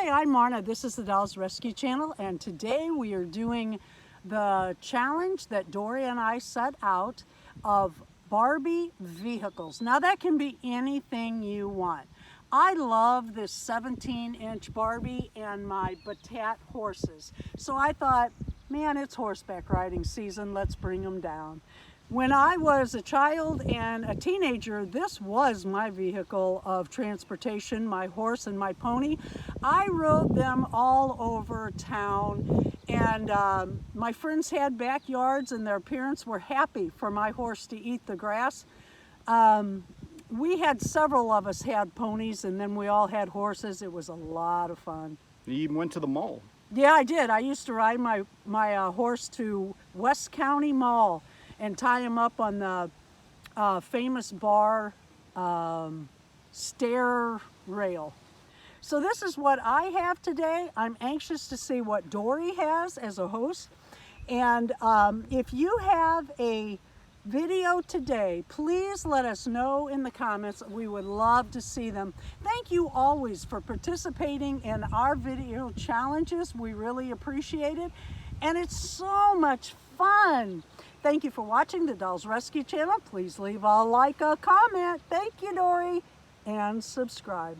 Hi, I'm Marna. This is the Dolls Rescue Channel, and today we are doing the challenge that Dory and I set out of Barbie vehicles. Now that can be anything you want. I love this 17-inch Barbie and my Batat horses. So I thought, man, it's horseback riding season. Let's bring them down. When I was a child and a teenager, this was my vehicle of transportation, my horse and my pony. I rode them all over town, and my friends had backyards and their parents were happy for my horse to eat the grass. We had several of us had ponies, and then we all had horses. It was a lot of fun. You even went to the mall. Yeah, I did. I used to ride my horse to West County Mall and tie him up on the famous bar stair rail. So this is what I have today. I'm anxious to see what Dory has as a host. And if you have a video today, please let us know in the comments. We would love to see them. Thank you always for participating in our video challenges. We really appreciate it. And it's so much fun. Thank you for watching the Dolls Rescue Channel. Please leave a like, a comment. Thank you, Dory, and subscribe.